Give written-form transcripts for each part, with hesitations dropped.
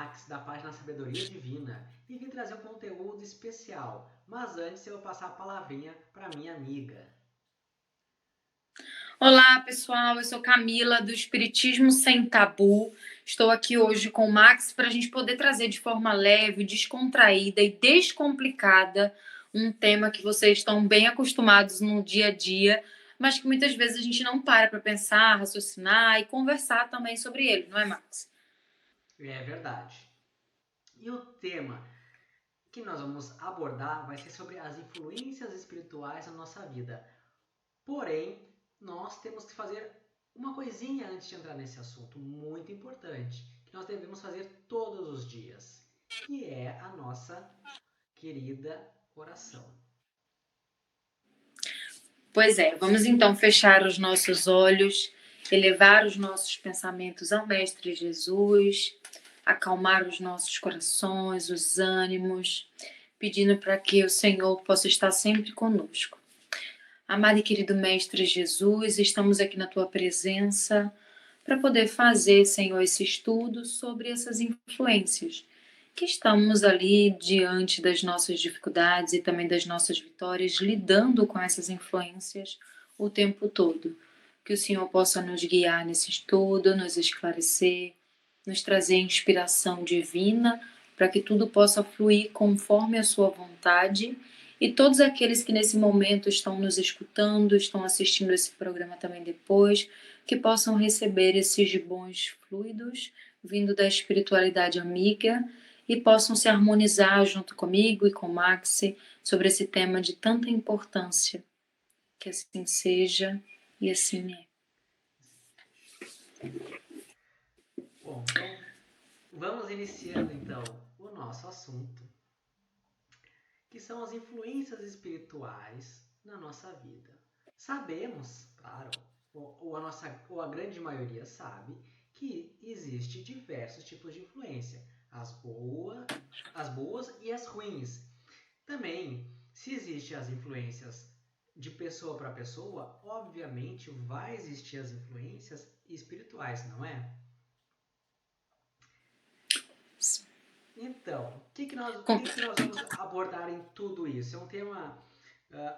Max, da página Sabedoria Divina, e vim trazer um conteúdo especial. Mas antes eu vou passar a palavrinha para minha amiga. Olá, pessoal. Eu sou Camila, do Espiritismo Sem Tabu. Estou aqui hoje com o Max para a gente poder trazer de forma leve, descontraída e descomplicada um tema que vocês estão bem acostumados no dia a dia, mas que muitas vezes a gente não para pensar, raciocinar e conversar também sobre ele, não é, Max? É verdade. E o tema que nós vamos abordar vai ser sobre as influências espirituais na nossa vida. Porém, nós temos que fazer uma coisinha antes de entrar nesse assunto muito importante, que nós devemos fazer todos os dias, que é a nossa querida oração. Pois é, vamos então fechar os nossos olhos, elevar os nossos pensamentos ao Mestre Jesus, acalmar os nossos corações, os ânimos, pedindo para que o Senhor possa estar sempre conosco. Amado e querido Mestre Jesus, estamos aqui na tua presença para poder fazer, Senhor, esse estudo sobre essas influências que estamos ali diante das nossas dificuldades e também das nossas vitórias, lidando com essas influências o tempo todo. Que o Senhor possa nos guiar nesse estudo, nos esclarecer, nos trazer inspiração divina para que tudo possa fluir conforme a sua vontade. E todos aqueles que nesse momento estão nos escutando, estão assistindo esse programa também depois, que possam receber esses bons fluidos vindo da espiritualidade amiga e possam se harmonizar junto comigo e com o Maxi sobre esse tema de tanta importância. Que assim seja e assim é. Bom, então vamos iniciando então o nosso assunto, que são as influências espirituais na nossa vida. Sabemos, claro, ou a grande maioria sabe, que existe diversos tipos de influência, as boas e as ruins. Também, se existem as influências de pessoa para pessoa, obviamente vai existir as influências espirituais, não é? Então, o que nós vamos abordar em tudo isso? É um tema,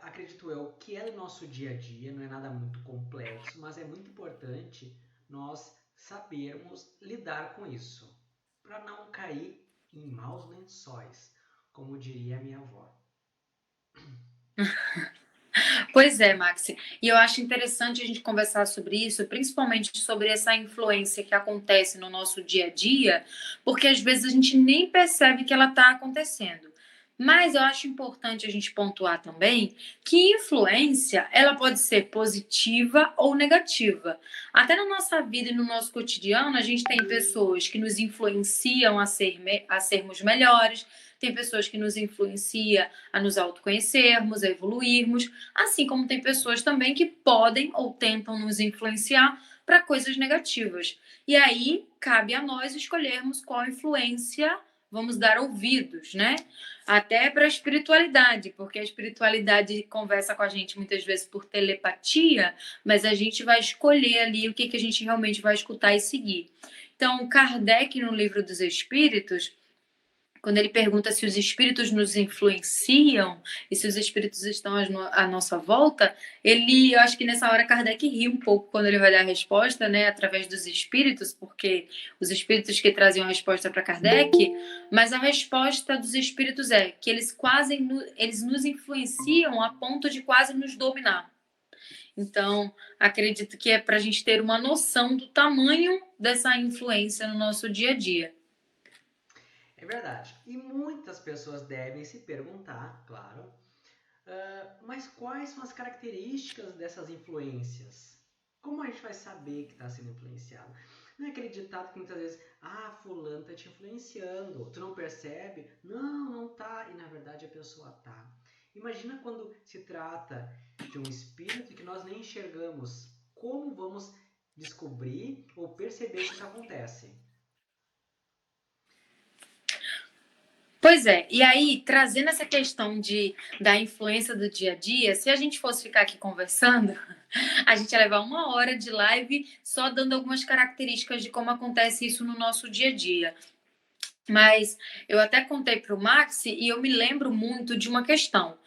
acredito eu, que é do nosso dia a dia, não é nada muito complexo, mas é muito importante nós sabermos lidar com isso, para não cair em maus lençóis, como diria a minha avó. Pois é, Maxi. E eu acho interessante a gente conversar sobre isso, principalmente sobre essa influência que acontece no nosso dia a dia, porque às vezes a gente nem percebe que ela está acontecendo. Mas eu acho importante a gente pontuar também que influência, ela pode ser positiva ou negativa. Até na nossa vida e no nosso cotidiano, a gente tem pessoas que nos influenciam a sermos melhores, tem pessoas que nos influenciam a nos autoconhecermos, a evoluirmos, assim como tem pessoas também que podem ou tentam nos influenciar para coisas negativas. E aí cabe a nós escolhermos qual influência vamos dar ouvidos, né? Até para a espiritualidade, porque a espiritualidade conversa com a gente muitas vezes por telepatia, mas a gente vai escolher ali o que a gente realmente vai escutar e seguir. Então, Kardec, no Livro dos Espíritos, quando ele pergunta se os espíritos nos influenciam e se os espíritos estão à nossa volta, eu acho que nessa hora Kardec ri um pouco quando ele vai dar a resposta, né, através dos espíritos, porque os espíritos que traziam a resposta para Kardec, mas a resposta dos espíritos é que eles nos influenciam a ponto de quase nos dominar. Então, acredito que é para a gente ter uma noção do tamanho dessa influência no nosso dia a dia. É verdade. E muitas pessoas devem se perguntar, claro, mas quais são as características dessas influências? Como a gente vai saber que está sendo influenciado? Não é aquele ditado que muitas vezes, fulano está te influenciando, tu não percebe? Não, não tá. E na verdade a pessoa tá. Imagina quando se trata de um espírito que nós nem enxergamos. Como vamos descobrir ou perceber que isso acontece? Pois é, e aí, trazendo essa questão da influência do dia a dia, se a gente fosse ficar aqui conversando, a gente ia levar 1 hora de live só dando algumas características de como acontece isso no nosso dia a dia. Mas eu até contei para o Maxi e eu me lembro muito de uma questão.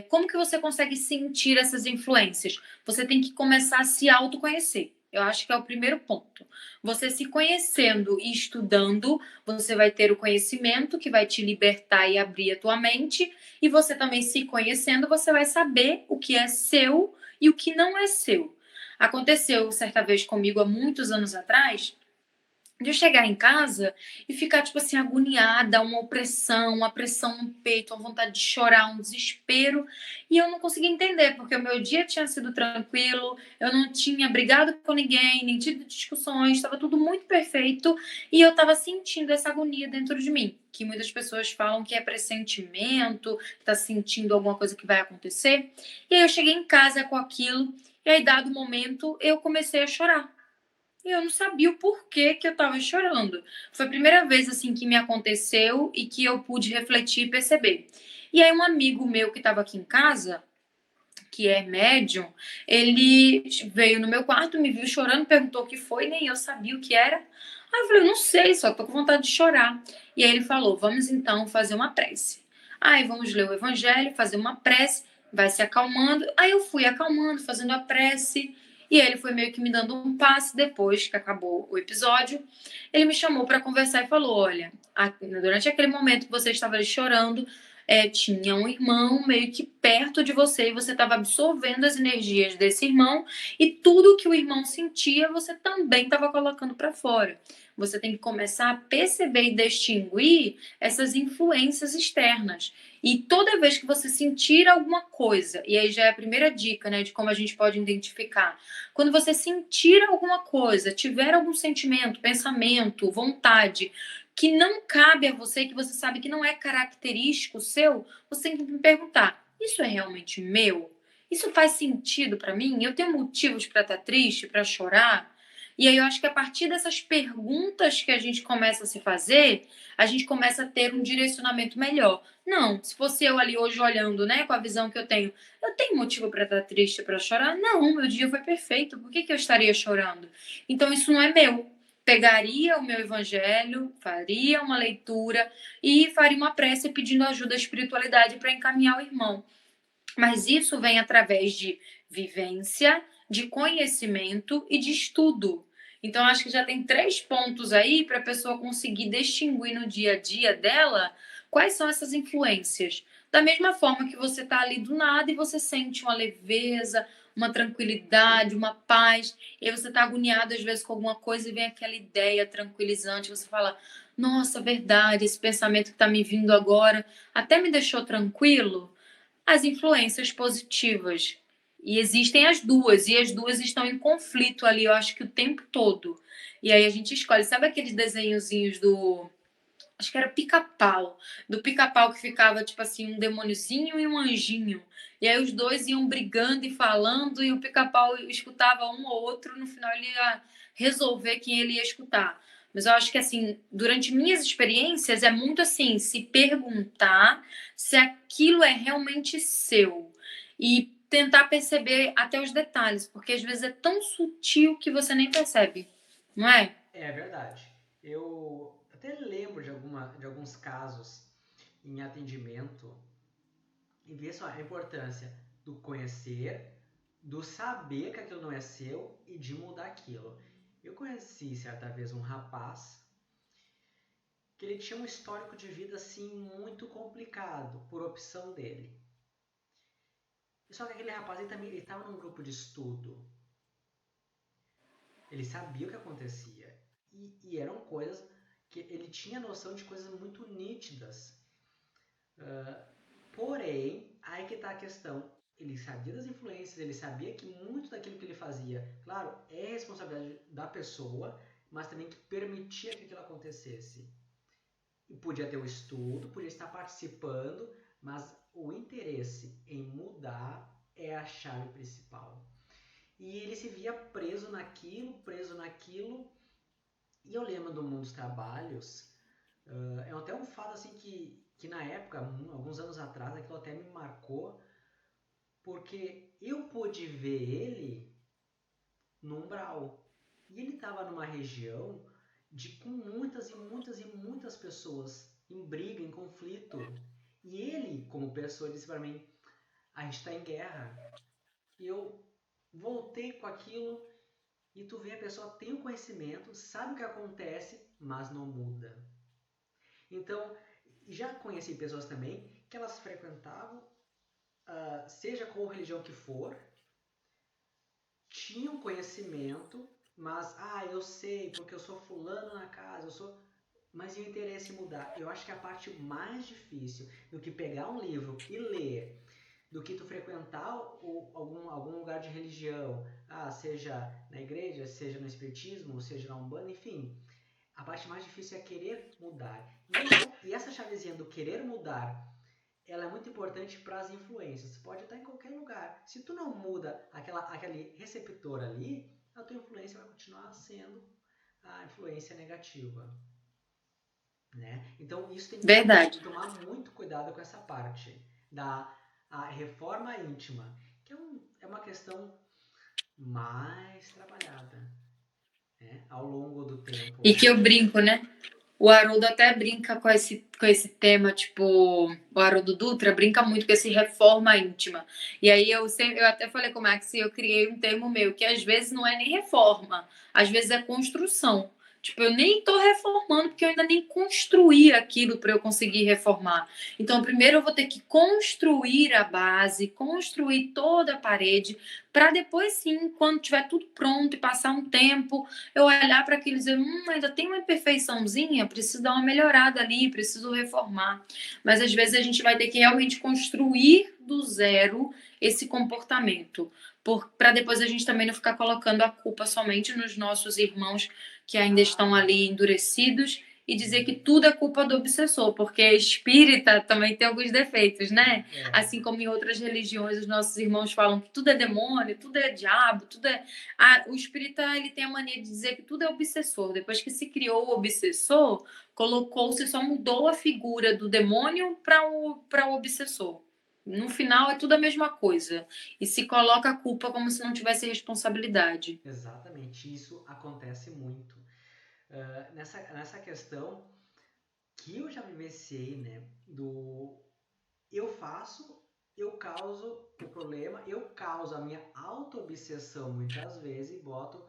Como que você consegue sentir essas influências? Você tem que começar a se autoconhecer. Eu acho que é o primeiro ponto. Você se conhecendo e estudando, você vai ter o conhecimento que vai te libertar e abrir a tua mente. E você também se conhecendo, você vai saber o que é seu e o que não é seu. Aconteceu certa vez comigo há muitos anos atrás de eu chegar em casa e ficar, tipo assim, agoniada, uma pressão no peito, uma vontade de chorar, um desespero. E eu não conseguia entender, porque o meu dia tinha sido tranquilo, eu não tinha brigado com ninguém, nem tido discussões, estava tudo muito perfeito. E eu estava sentindo essa agonia dentro de mim, que muitas pessoas falam que é pressentimento, tá sentindo alguma coisa que vai acontecer. E aí eu cheguei em casa com aquilo, e aí, dado o momento, eu comecei a chorar. E eu não sabia o porquê que eu estava chorando. Foi a primeira vez assim que me aconteceu e que eu pude refletir e perceber. E aí um amigo meu que estava aqui em casa, que é médium, ele veio no meu quarto, me viu chorando, perguntou o que foi, nem eu sabia o que era. Aí eu falei, eu não sei, só tô com vontade de chorar. E aí ele falou, vamos então fazer uma prece. Aí vamos ler o evangelho, fazer uma prece, vai se acalmando. Aí eu fui acalmando, fazendo a prece. E aí ele foi meio que me dando um passe depois que acabou o episódio. Ele me chamou para conversar e falou: olha, durante aquele momento que você estava ali chorando, tinha um irmão meio que perto de você e você estava absorvendo as energias desse irmão e tudo que o irmão sentia você também estava colocando para fora. Você tem que começar a perceber e distinguir essas influências externas. E toda vez que você sentir alguma coisa, e aí já é a primeira dica, né, de como a gente pode identificar. Quando você sentir alguma coisa, tiver algum sentimento, pensamento, vontade que não cabe a você, que você sabe que não é característico seu, você tem que me perguntar: isso é realmente meu? Isso faz sentido para mim? Eu tenho motivos para estar triste, para chorar? E aí eu acho que a partir dessas perguntas que a gente começa a se fazer, a gente começa a ter um direcionamento melhor. Não, se fosse eu ali hoje olhando, né, com a visão que eu tenho motivo para estar triste, para chorar? Não, meu dia foi perfeito. Por que que eu estaria chorando? Então isso não é meu. Pegaria o meu evangelho, faria uma leitura e faria uma prece pedindo ajuda à espiritualidade para encaminhar o irmão. Mas isso vem através de vivência, de conhecimento e de estudo. Então, acho que já tem 3 pontos aí para a pessoa conseguir distinguir no dia a dia dela quais são essas influências. Da mesma forma que você está ali do nada e você sente uma leveza, uma tranquilidade, uma paz, e aí você está agoniado às vezes com alguma coisa e vem aquela ideia tranquilizante, você fala, nossa, verdade, esse pensamento que está me vindo agora até me deixou tranquilo, as influências positivas. E existem as duas, e as duas estão em conflito ali, eu acho que o tempo todo. E aí a gente escolhe, sabe aqueles desenhozinhos do. Acho que era pica-pau. Do pica-pau que ficava, tipo assim, um demôniozinho e um anjinho. E aí os dois iam brigando e falando, e o pica-pau escutava um ou outro, no final ele ia resolver quem ele ia escutar. Mas eu acho que, assim, durante minhas experiências, é muito assim, se perguntar se aquilo é realmente seu. E tentar perceber até os detalhes, porque às vezes é tão sutil que você nem percebe, não é? É verdade. Eu até lembro de alguns casos em atendimento e ver só a importância do conhecer, do saber que aquilo não é seu e de mudar aquilo. Eu conheci certa vez um rapaz que ele tinha um histórico de vida assim muito complicado por opção dele. Só que aquele rapaz ele também estava num grupo de estudo. Ele sabia o que acontecia e eram coisas que ele tinha noção de coisas muito nítidas. Porém, aí que está a questão. Ele sabia das influências, ele sabia que muito daquilo que ele fazia, claro, é responsabilidade da pessoa, mas também que permitia que aquilo acontecesse. E podia ter o estudo, podia estar participando, mas o interesse em mudar é a chave principal. E ele se via preso naquilo. E eu lembro do mundo dos trabalhos, é até um fato assim que na época, alguns anos atrás, aquilo até me marcou, porque eu pude ver ele no umbral. E ele estava numa região com muitas e muitas e muitas pessoas em briga, em conflito. E ele, como pessoa, disse para mim: a gente está em guerra. E eu voltei com aquilo e tu vê a pessoa tem o conhecimento, sabe o que acontece, mas não muda. Então, já conheci pessoas também que elas frequentavam, seja qual religião que for, tinham conhecimento, mas, eu sei porque eu sou fulano na casa, eu sou. Mas e o interesse em mudar? Eu acho que a parte mais difícil do que pegar um livro e ler, do que tu frequentar algum lugar de religião, seja na igreja, seja no espiritismo, seja na Umbanda, enfim. A parte mais difícil é querer mudar. E essa chavezinha do querer mudar, ela é muito importante para as influências. Você pode estar em qualquer lugar. Se tu não muda aquele receptor ali, a tua influência vai continuar sendo a influência negativa. Né? Então, isso tem Verdade. que tomar muito cuidado com essa parte da reforma íntima, que é uma questão mais trabalhada, né? Ao longo do tempo. E que eu brinco, né? O Haroldo até brinca com esse tema, tipo, o Haroldo Dutra brinca muito com esse reforma íntima. E aí eu até falei com o Max, eu criei um termo meu, que às vezes não é nem reforma, às vezes é construção. Tipo, eu nem tô reformando porque eu ainda nem construí aquilo para eu conseguir reformar. Então, primeiro eu vou ter que construir a base, construir toda a parede, para depois sim, quando tiver tudo pronto e passar um tempo, eu olhar para aquilo e dizer, ainda tem uma imperfeiçãozinha, preciso dar uma melhorada ali, preciso reformar. Mas às vezes a gente vai ter que realmente construir do zero esse comportamento, para depois a gente também não ficar colocando a culpa somente nos nossos irmãos que ainda estão ali endurecidos e dizer que tudo é culpa do obsessor, porque espírita também tem alguns defeitos, né? Assim como em outras religiões os nossos irmãos falam que tudo é demônio, tudo é diabo, tudo é... o espírita, ele tem a mania de dizer que tudo é obsessor. Depois que se criou o obsessor, colocou-se, só mudou a figura do demônio para o obsessor. No final é tudo a mesma coisa. E se coloca a culpa como se não tivesse responsabilidade. Exatamente, isso acontece muito. Nessa questão que eu já vivenciei, né, do eu faço, eu causo o problema, eu causo a minha auto-obsessão muitas vezes e boto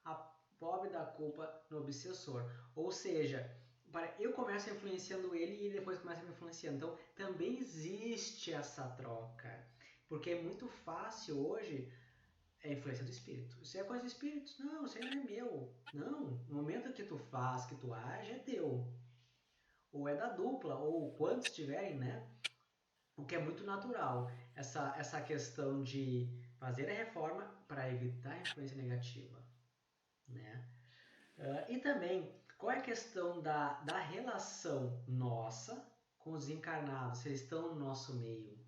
a pobre da culpa no obsessor. Ou seja, eu começo influenciando ele e ele depois começa me influenciando. Então, também existe essa troca. Porque é muito fácil hoje a influência do espírito. Isso é coisa do espírito? Não, isso aí não é meu. Não, no momento que tu faz, que tu age, é teu. Ou é da dupla, ou quantos tiverem, né? O que é muito natural, essa questão de fazer a reforma para evitar a influência negativa. Né? E também, qual é a questão da relação nossa com os encarnados, se eles estão no nosso meio?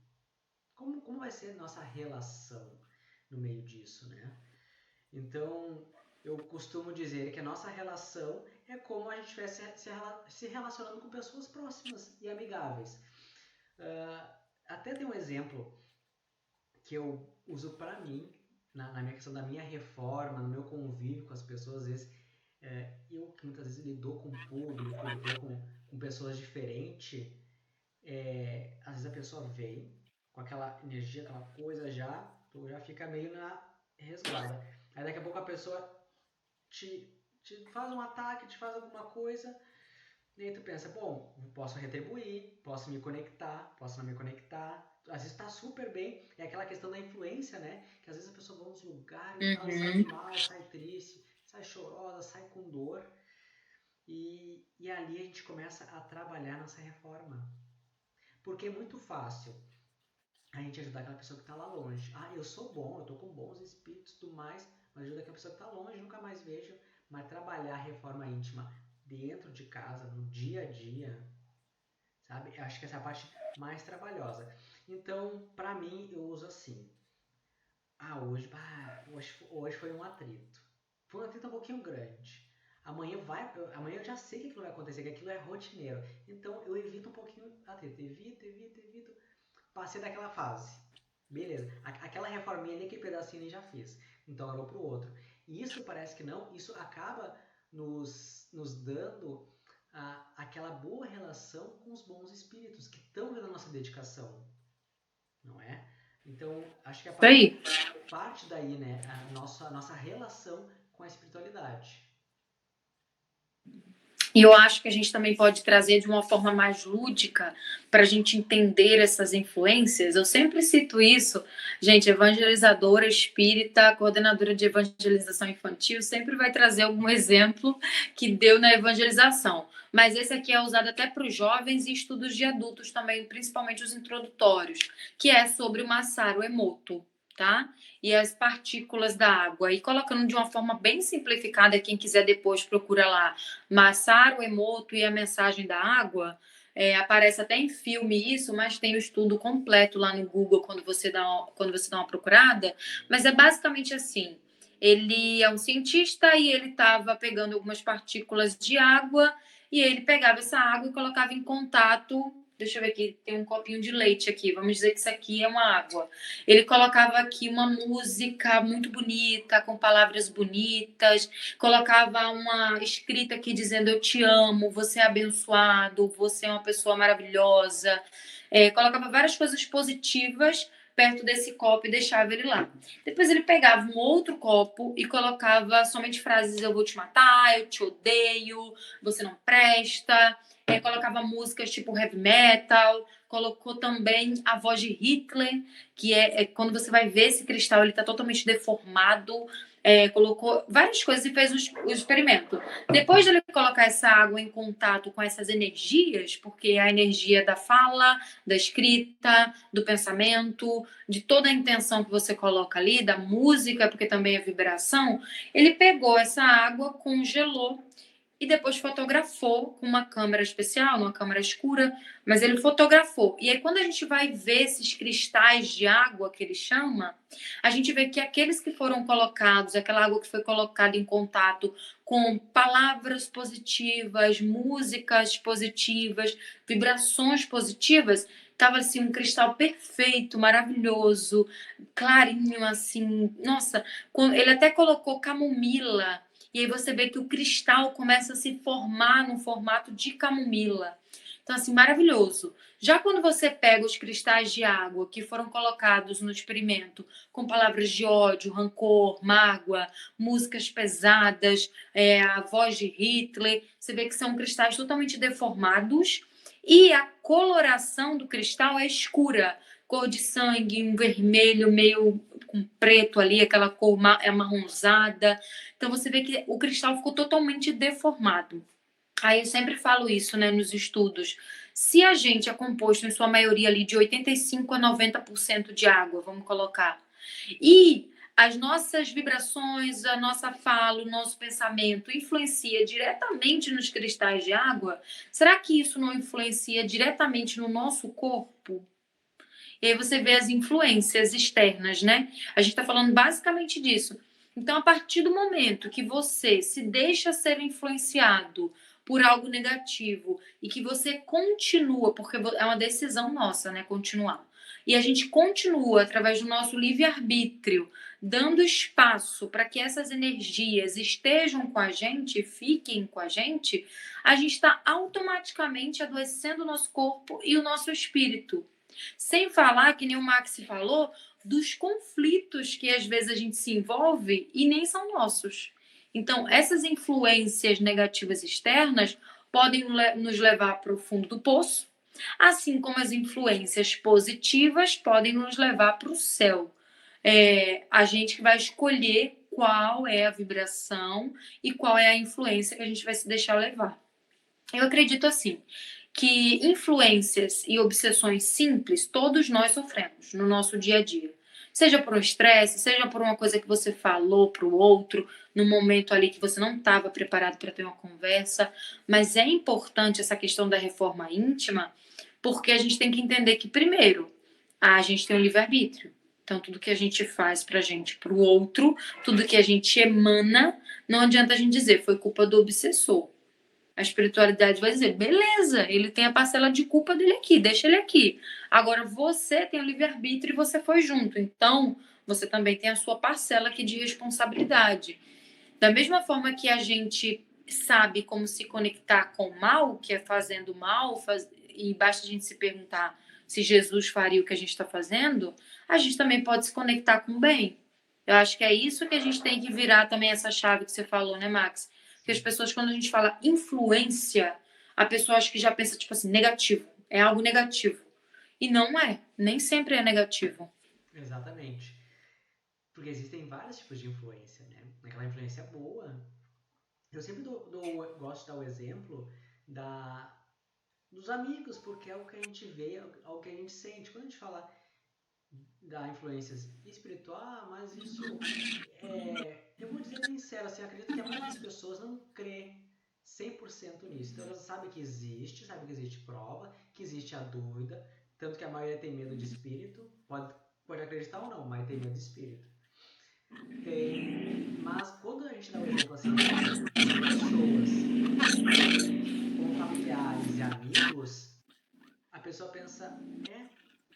Como vai ser a nossa relação no meio disso? Né? Então, eu costumo dizer que a nossa relação é como a gente estivesse se relacionando com pessoas próximas e amigáveis. Até tem um exemplo que eu uso para mim, na minha questão da minha reforma, no meu convívio com as pessoas, às vezes, eu que muitas vezes lidou com o público, lidou com pessoas diferentes, às vezes a pessoa vem com aquela energia, aquela coisa já, tu já fica meio na resguarda. Aí daqui a pouco a pessoa te faz um ataque, te faz alguma coisa, e aí tu pensa, bom, posso retribuir, posso me conectar, posso não me conectar. Às vezes tá super bem, é aquela questão da influência, né? Que às vezes a pessoa vai nos lugares e tal, sai mal, sai triste, sai chorosa, sai com dor. E ali a gente começa a trabalhar nessa reforma. Porque é muito fácil a gente ajudar aquela pessoa que está lá longe. Eu sou bom, eu tô com bons espíritos e tudo mais, mas ajuda aquela pessoa que está longe, nunca mais vejo. Mas trabalhar a reforma íntima dentro de casa, no dia a dia, sabe? Eu acho que essa é a parte mais trabalhosa. Então, pra mim, eu uso assim. Hoje foi um atrito. Foi um atrito um pouquinho grande. Amanhã eu já sei que aquilo vai acontecer, que aquilo é rotineiro. Então, eu evito um pouquinho atrito. Evito. Passei daquela fase. Beleza. Aquela reforminha ali, aquele pedacinho ali já fiz. Então, eu vou pro outro. E isso parece que não, isso acaba nos dando aquela boa relação com os bons espíritos que estão vendo a nossa dedicação, não é? Então, acho que parte daí, né, a nossa relação com a espiritualidade. E eu acho que a gente também pode trazer de uma forma mais lúdica para a gente entender essas influências. Eu sempre cito isso, gente, evangelizadora espírita, coordenadora de evangelização infantil, sempre vai trazer algum exemplo que deu na evangelização. Mas esse aqui é usado até para os jovens e estudos de adultos também, principalmente os introdutórios, que é sobre o Masaru Emoto, tá? E as partículas da água. E colocando de uma forma bem simplificada, quem quiser depois procura lá, Masaru Emoto e a mensagem da água. Aparece até em filme isso, mas tem o estudo completo lá no Google quando você dá uma procurada. Mas é basicamente assim: ele é um cientista e ele estava pegando algumas partículas de água e ele pegava essa água e colocava em contato. Deixa eu ver aqui, tem um copinho de leite aqui. Vamos dizer que isso aqui é uma água. Ele colocava aqui uma música muito bonita, com palavras bonitas, colocava uma escrita aqui dizendo eu te amo, você é abençoado, você é uma pessoa maravilhosa. Colocava várias coisas positivas perto desse copo e deixava ele lá. Depois ele pegava um outro copo e colocava somente frases: eu vou te matar, eu te odeio, você não presta. Colocava músicas tipo heavy metal, colocou também a voz de Hitler, que quando você vai ver esse cristal, ele está totalmente deformado. Colocou várias coisas e fez o experimento. Depois de ele colocar essa água em contato com essas energias, porque a energia da fala, da escrita, do pensamento, de toda a intenção que você coloca ali, da música, porque também é vibração, ele pegou essa água, congelou e depois fotografou com uma câmera especial, numa câmera escura, mas ele fotografou. E aí, quando a gente vai ver esses cristais de água que ele chama, a gente vê que aqueles que foram colocados, aquela água que foi colocada em contato com palavras positivas, músicas positivas, vibrações positivas, estava assim um cristal perfeito, maravilhoso, clarinho, assim. Nossa, ele até colocou camomila. E aí você vê que o cristal começa a se formar no formato de camomila. Então, assim, maravilhoso. Já quando você pega os cristais de água que foram colocados no experimento com palavras de ódio, rancor, mágoa, músicas pesadas, a voz de Hitler, você vê que são cristais totalmente deformados e a coloração do cristal é escura, cor de sangue, um vermelho meio com preto ali, aquela cor amarronzada. Então você vê que o cristal ficou totalmente deformado. Aí eu sempre falo isso, né, nos estudos. Se a gente é composto em sua maioria ali de 85 a 90% de água, vamos colocar, e as nossas vibrações, a nossa fala, o nosso pensamento influencia diretamente nos cristais de água, será que isso não influencia diretamente no nosso corpo? E aí você vê as influências externas, né? A gente está falando basicamente disso. Então, a partir do momento que você se deixa ser influenciado por algo negativo e que você continua, porque é uma decisão nossa, né? Continuar. E a gente continua através do nosso livre-arbítrio, dando espaço para que essas energias estejam com a gente, fiquem com a gente está automaticamente adoecendo o nosso corpo e o nosso espírito. Sem falar, que nem o Max falou, dos conflitos que às vezes a gente se envolve e nem são nossos. Então, essas influências negativas externas podem nos levar para o fundo do poço, assim como as influências positivas podem nos levar para o céu. A gente que vai escolher qual é a vibração e qual é a influência que a gente vai se deixar levar. Eu acredito assim, que influências e obsessões simples todos nós sofremos no nosso dia a dia. Seja por um estresse, seja por uma coisa que você falou para o outro, no momento ali que você não estava preparado para ter uma conversa. Mas é importante essa questão da reforma íntima, porque a gente tem que entender que, primeiro, a gente tem um livre-arbítrio. Então, tudo que a gente faz pra gente, pro outro, tudo que a gente emana, não adianta a gente dizer, foi culpa do obsessor. A espiritualidade vai dizer, beleza, ele tem a parcela de culpa dele aqui, deixa ele aqui. Agora você tem o livre-arbítrio e você foi junto, então você também tem a sua parcela aqui de responsabilidade. Da mesma forma que a gente sabe como se conectar com o mal, que é fazendo mal, e basta a gente se perguntar se Jesus faria o que a gente está fazendo, a gente também pode se conectar com o bem. Eu acho que é isso que a gente tem que virar também, essa chave que você falou, né, Max? Porque as pessoas, quando a gente fala influência, a pessoa acha que já pensa, tipo assim, negativo. É algo negativo. E não é. Nem sempre é negativo. Exatamente. Porque existem vários tipos de influência, né? Aquela influência boa. Eu sempre gosto de dar o exemplo da, dos amigos, porque é o que a gente vê, é o que a gente sente. Quando a gente fala da influência espiritual, mas isso eu vou dizer bem sincero, assim, eu acredito que a maioria das pessoas não crê 100% nisso. Então elas sabem que existe prova, que existe a dúvida, tanto que a maioria tem medo de espírito, pode acreditar ou não, mas tem medo de espírito. Mas quando a gente dá o exemplo assim de pessoas como familiares e amigos, a pessoa pensa,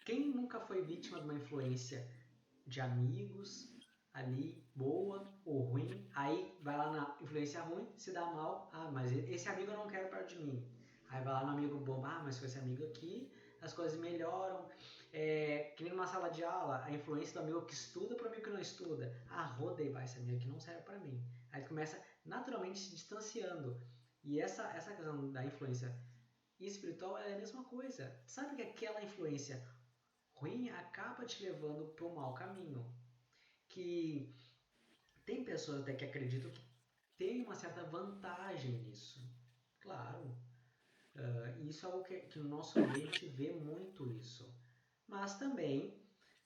quem nunca foi vítima de uma influência de amigos ali, boa ou ruim, aí vai lá na influência ruim, se dá mal, mas esse amigo eu não quero perto de mim. Aí vai lá no amigo bom, mas com esse amigo aqui as coisas melhoram. Que nem numa sala de aula, a influência do amigo que estuda para o amigo que não estuda. Rodei, vai, esse amigo aqui não serve para mim. Aí tu começa naturalmente se distanciando. E essa questão da influência espiritual é a mesma coisa. Sabe que aquela influência ruim acaba te levando para um mau caminho. Que tem pessoas até que acreditam que tem uma certa vantagem nisso. Claro, isso é algo que no nosso meio a gente vê muito isso. Mas também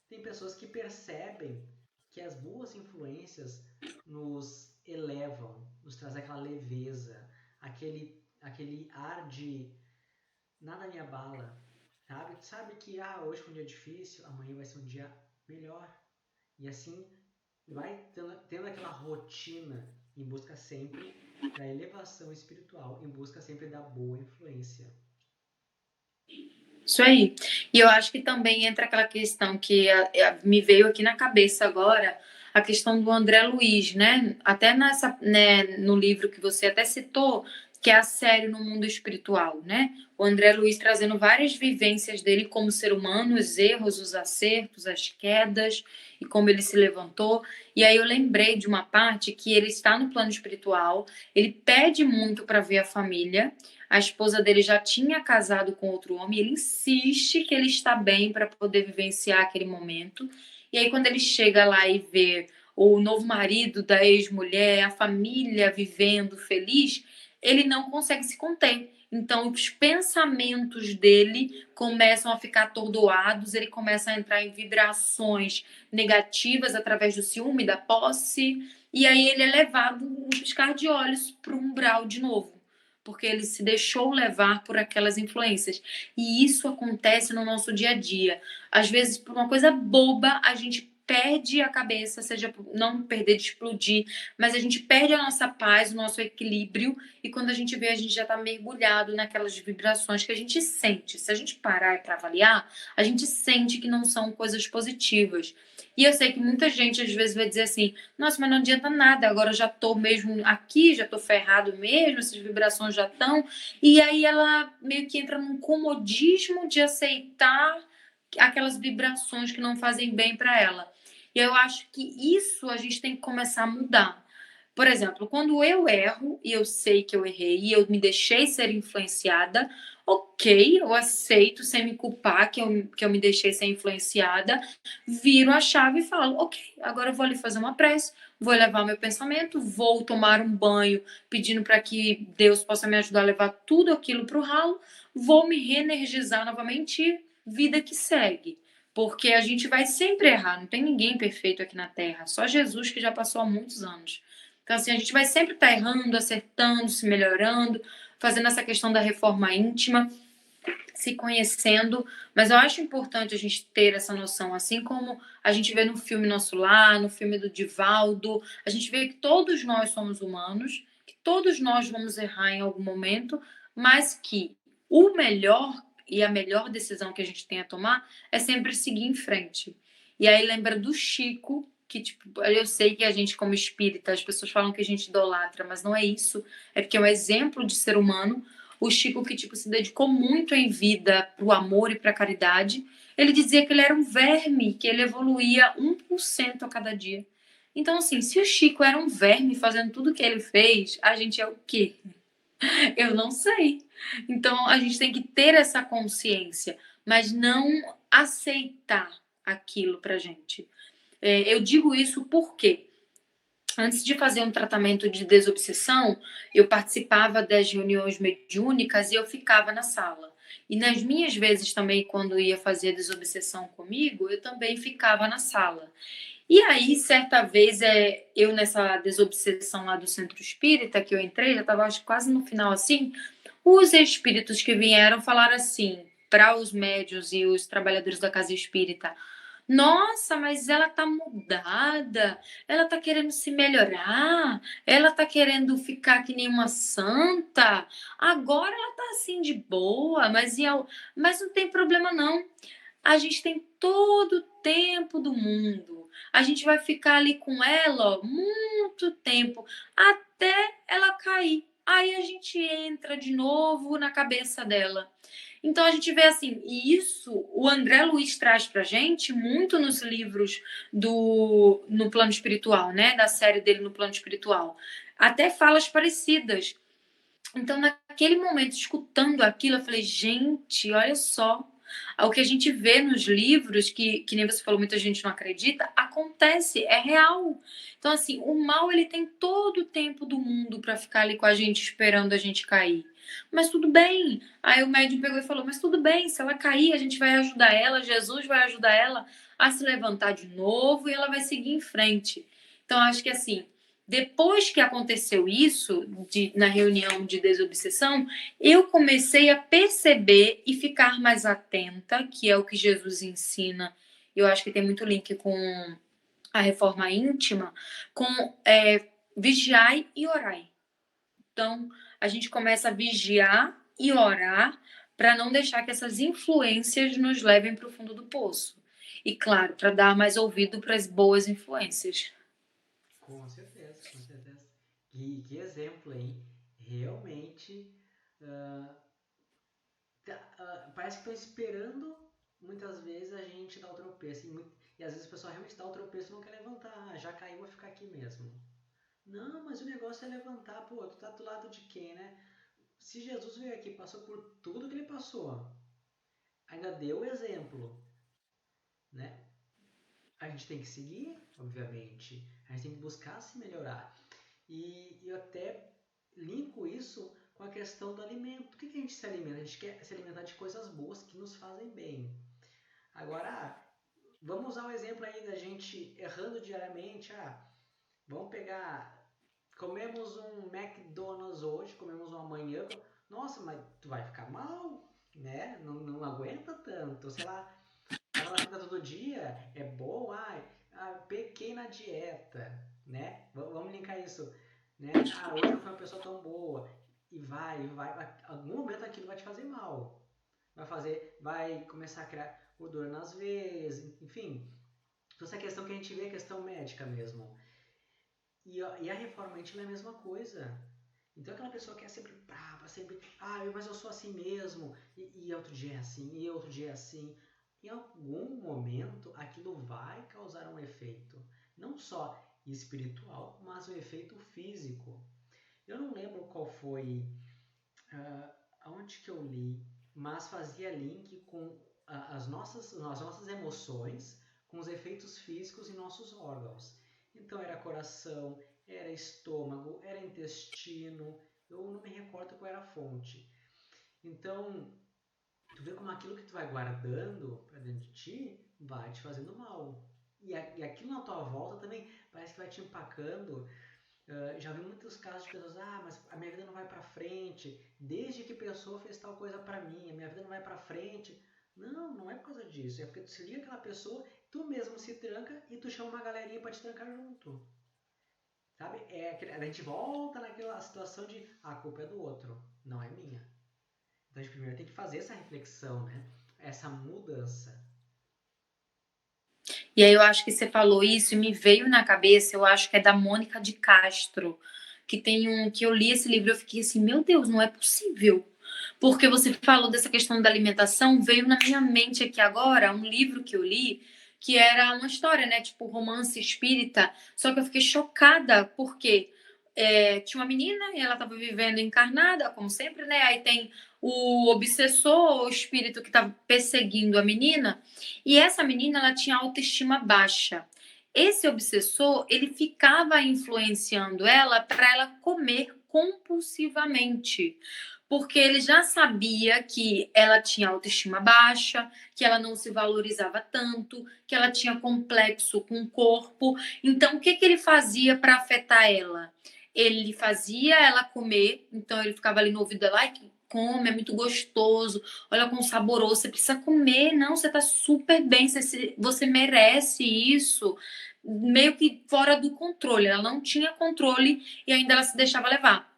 tem pessoas que percebem que as boas influências nos elevam, nos trazem aquela leveza, aquele ar de nada me abala, sabe? Sabe que hoje foi um dia difícil, amanhã vai ser um dia melhor. E assim vai tendo aquela rotina em busca sempre da elevação espiritual, em busca sempre da boa influência. Isso aí. E eu acho que também entra aquela questão que me veio aqui na cabeça agora, a questão do André Luiz, né? Até no livro que você até citou, que é a série No Mundo Espiritual, né? O André Luiz trazendo várias vivências dele como ser humano, os erros, os acertos, as quedas e como ele se levantou. E aí eu lembrei de uma parte que ele está no plano espiritual, ele pede muito para ver a família. A esposa dele já tinha casado com outro homem, ele insiste que ele está bem para poder vivenciar aquele momento. E aí, quando ele chega lá e vê o novo marido da ex-mulher, a família vivendo feliz, ele não consegue se conter. Então, os pensamentos dele começam a ficar atordoados, ele começa a entrar em vibrações negativas através do ciúme, da posse, e aí ele é levado um piscar de olhos para o umbral de novo, porque ele se deixou levar por aquelas influências. E isso acontece no nosso dia a dia. Às vezes, por uma coisa boba, a gente perde a cabeça, seja por não perder de explodir, mas a gente perde a nossa paz, o nosso equilíbrio, e quando a gente vê, a gente já está mergulhado naquelas vibrações que a gente sente. Se a gente parar para avaliar, a gente sente que não são coisas positivas. E eu sei que muita gente às vezes vai dizer assim, nossa, mas não adianta nada, agora eu já tô mesmo aqui, já tô ferrado mesmo, essas vibrações já estão. E aí ela meio que entra num comodismo de aceitar aquelas vibrações que não fazem bem para ela. E eu acho que isso a gente tem que começar a mudar. Por exemplo, quando eu erro e eu sei que eu errei e eu me deixei ser influenciada, ok, eu aceito sem me culpar que eu me deixei ser influenciada, viro a chave e falo, ok, agora eu vou ali fazer uma prece, vou elevar meu pensamento, vou tomar um banho pedindo para que Deus possa me ajudar a levar tudo aquilo para o ralo, vou me reenergizar novamente e vida que segue. Porque a gente vai sempre errar, não tem ninguém perfeito aqui na Terra, só Jesus que já passou há muitos anos. Então, assim, a gente vai sempre estar errando, acertando, se melhorando, fazendo essa questão da reforma íntima, se conhecendo, mas eu acho importante a gente ter essa noção, assim como a gente vê no filme Nosso Lar, no filme do Divaldo, a gente vê que todos nós somos humanos, que todos nós vamos errar em algum momento, mas que o melhor e a melhor decisão que a gente tem a tomar é sempre seguir em frente. E aí lembra do Chico, que, tipo, eu sei que a gente, como espírita, as pessoas falam que a gente idolatra, mas não é isso. É porque é um exemplo de ser humano. O Chico, que, tipo, se dedicou muito em vida pro amor e pra caridade, ele dizia que ele era um verme, que ele evoluía 1% a cada dia. Então, assim, se o Chico era um verme fazendo tudo que ele fez, a gente é o quê? Eu não sei. Então, a gente tem que ter essa consciência, mas não aceitar aquilo pra gente. Eu digo isso porque, antes de fazer um tratamento de desobsessão, eu participava das reuniões mediúnicas e eu ficava na sala. E nas minhas vezes também, quando ia fazer desobsessão comigo, eu também ficava na sala. E aí, certa vez, eu nessa desobsessão lá do Centro Espírita, que eu entrei, já estava quase no final assim, os espíritos que vieram falaram assim, para os médios e os trabalhadores da casa espírita: nossa, mas ela tá mudada, ela tá querendo se melhorar, ela tá querendo ficar que nem uma santa. Agora ela tá assim de boa, mas não tem problema não. A gente tem todo o tempo do mundo. A gente vai ficar ali com ela, ó, muito tempo, até ela cair. Aí a gente entra de novo na cabeça dela. Então a gente vê assim, e isso o André Luiz traz pra gente muito nos livros do No Plano Espiritual, né? Da série dele No Plano Espiritual. Até falas parecidas. Então, naquele momento, escutando aquilo, eu falei, gente, olha só. O que a gente vê nos livros, que nem você falou, muita gente não acredita, acontece, é real. Então, assim, o mal, ele tem todo o tempo do mundo para ficar ali com a gente, esperando a gente cair. Mas tudo bem. Aí o médium pegou e falou, mas tudo bem, se ela cair, a gente vai ajudar ela, Jesus vai ajudar ela a se levantar de novo e ela vai seguir em frente. Então, acho que assim, depois que aconteceu isso, na reunião de desobsessão, eu comecei a perceber e ficar mais atenta, que é o que Jesus ensina. Eu acho que tem muito link com a reforma íntima, com vigiai e orai. Então, a gente começa a vigiar e orar para não deixar que essas influências nos levem para o fundo do poço. E, claro, para dar mais ouvido para as boas influências. Com certeza, com certeza. Que exemplo, hein? Realmente, ah, parece que estão esperando muitas vezes a gente dar o tropeço. E às vezes o pessoal realmente dá o tropeço e não quer levantar. Ah, já caiu, vou ficar aqui mesmo. Não, mas o negócio é levantar. Pô, tu tá do lado de quem, né? Se Jesus veio aqui, passou por tudo que ele passou, ainda deu o exemplo, né? A gente tem que seguir, obviamente. A gente tem que buscar se melhorar. E eu até linko isso com a questão do alimento. Por que a gente se alimenta? A gente quer se alimentar de coisas boas que nos fazem bem. Agora, vamos usar o exemplo aí da gente errando diariamente. Vamos pegar. Comemos um McDonald's hoje, comemos um amanhã. Nossa, mas tu vai ficar mal, né? Não aguenta tanto. Sei lá, batata frita todo dia é bom. Pequei na dieta, né? Vamos linkar isso, né? Hoje não foi uma pessoa tão boa. E vai. Algum momento aquilo vai te fazer mal. Vai começar a criar gordura nas veias, enfim. Então essa questão que a gente vê é questão médica mesmo. E a reforma íntima é a mesma coisa. Então aquela pessoa que é sempre brava, sempre, mas eu sou assim mesmo, e outro dia é assim, e outro dia é assim. Em algum momento aquilo vai causar um efeito, não só espiritual, mas um efeito físico. Eu não lembro qual foi, aonde que eu li, mas fazia link com as nossas emoções com os efeitos físicos em nossos órgãos. Então era coração, era estômago, era intestino, eu não me recordo qual era a fonte. Então, tu vê como aquilo que tu vai guardando para dentro de ti vai te fazendo mal. E aquilo na tua volta também parece que vai te empacando. Já vi muitos casos de pessoas, mas a minha vida não vai para frente, desde que pessoa fez tal coisa para mim, a minha vida não vai para frente. Não, não é por causa disso, é porque tu se liga aquela pessoa, tu mesmo se tranca e tu chama uma galerinha para te trancar junto. Sabe? A gente volta naquela situação de a culpa é do outro, não é minha. Então a gente primeiro tem que fazer essa reflexão, né? Essa mudança. E aí eu acho que você falou isso e me veio na cabeça, eu acho que é da Mônica de Castro, que tem que eu li esse livro e eu fiquei assim, meu Deus, não é possível. Porque você falou dessa questão da alimentação, veio na minha mente aqui agora um livro que eu li, que era uma história, né, tipo romance espírita, só que eu fiquei chocada, porque tinha uma menina e ela estava vivendo encarnada, como sempre, né, aí tem o obsessor, o espírito que estava perseguindo a menina, e essa menina, ela tinha autoestima baixa. Esse obsessor, ele ficava influenciando ela para ela comer compulsivamente, porque ele já sabia que ela tinha autoestima baixa, que ela não se valorizava tanto, que ela tinha complexo com o corpo. Então, o que ele fazia para afetar ela? Ele fazia ela comer, então ele ficava ali no ouvido dela, ai, come, é muito gostoso, olha como saboroso, você precisa comer, não, você tá super bem, você merece isso, meio que fora do controle, ela não tinha controle e ainda ela se deixava levar.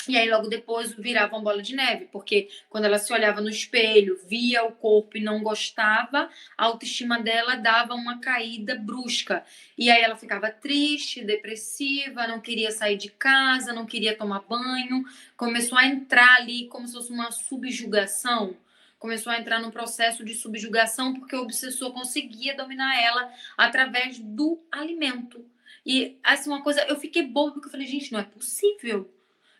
E aí logo depois virava uma bola de neve, porque quando ela se olhava no espelho, via o corpo e não gostava, a autoestima dela dava uma caída brusca. E aí ela ficava triste, depressiva, não queria sair de casa, não queria tomar banho, começou a entrar ali como se fosse uma subjugação. Começou a entrar num processo de subjugação porque o obsessor conseguia dominar ela através do alimento. E assim, uma coisa, eu fiquei boba porque eu falei, gente, não é possível.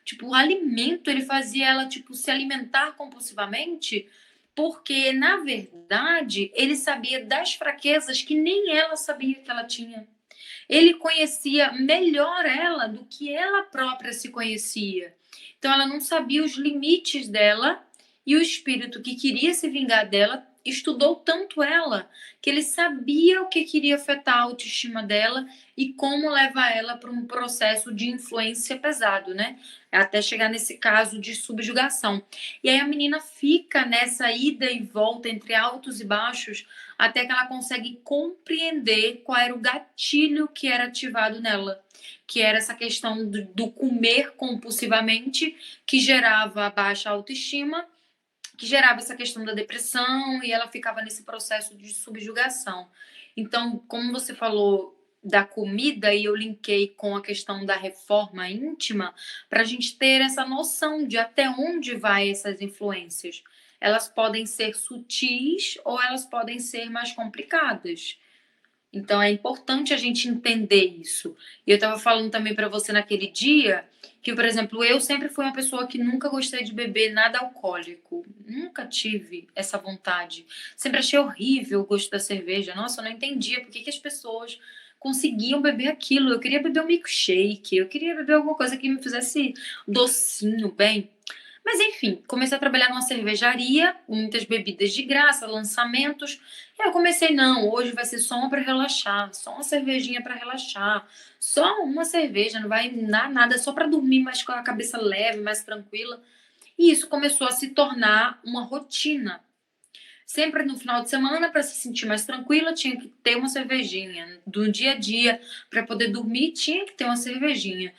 Tipo, o alimento, ele fazia ela, tipo, se alimentar compulsivamente, porque, na verdade, ele sabia das fraquezas que nem ela sabia que ela tinha. Ele conhecia melhor ela do que ela própria se conhecia. Então, ela não sabia os limites dela e o espírito que queria se vingar dela estudou tanto ela que ele sabia o que queria afetar a autoestima dela e como levar ela para um processo de influência pesado, né? Até chegar nesse caso de subjugação. E aí a menina fica nessa ida e volta entre altos e baixos até que ela consegue compreender qual era o gatilho que era ativado nela, que era essa questão do comer compulsivamente, que gerava baixa autoestima, que gerava essa questão da depressão, e ela ficava nesse processo de subjugação. Então, como você falou da comida, e eu linkei com a questão da reforma íntima, para a gente ter essa noção de até onde vai essas influências. Elas podem ser sutis ou elas podem ser mais complicadas. Então é importante a gente entender isso. E eu estava falando também para você naquele dia que, por exemplo, eu sempre fui uma pessoa que nunca gostei de beber nada alcoólico. Nunca tive essa vontade. Sempre achei horrível o gosto da cerveja. Nossa, eu não entendia por que as pessoas conseguiam beber aquilo. Eu queria beber um milkshake, eu queria beber alguma coisa que me fizesse docinho, bem. Mas enfim, comecei a trabalhar numa cervejaria, muitas bebidas de graça, lançamentos. E eu comecei, não, hoje vai ser só uma para relaxar, só uma cervejinha para relaxar, só uma cerveja, não vai dar nada, só para dormir mais com a cabeça leve, mais tranquila. E isso começou a se tornar uma rotina. Sempre no final de semana, para se sentir mais tranquila, tinha que ter uma cervejinha. Do dia a dia, para poder dormir, tinha que ter uma cervejinha.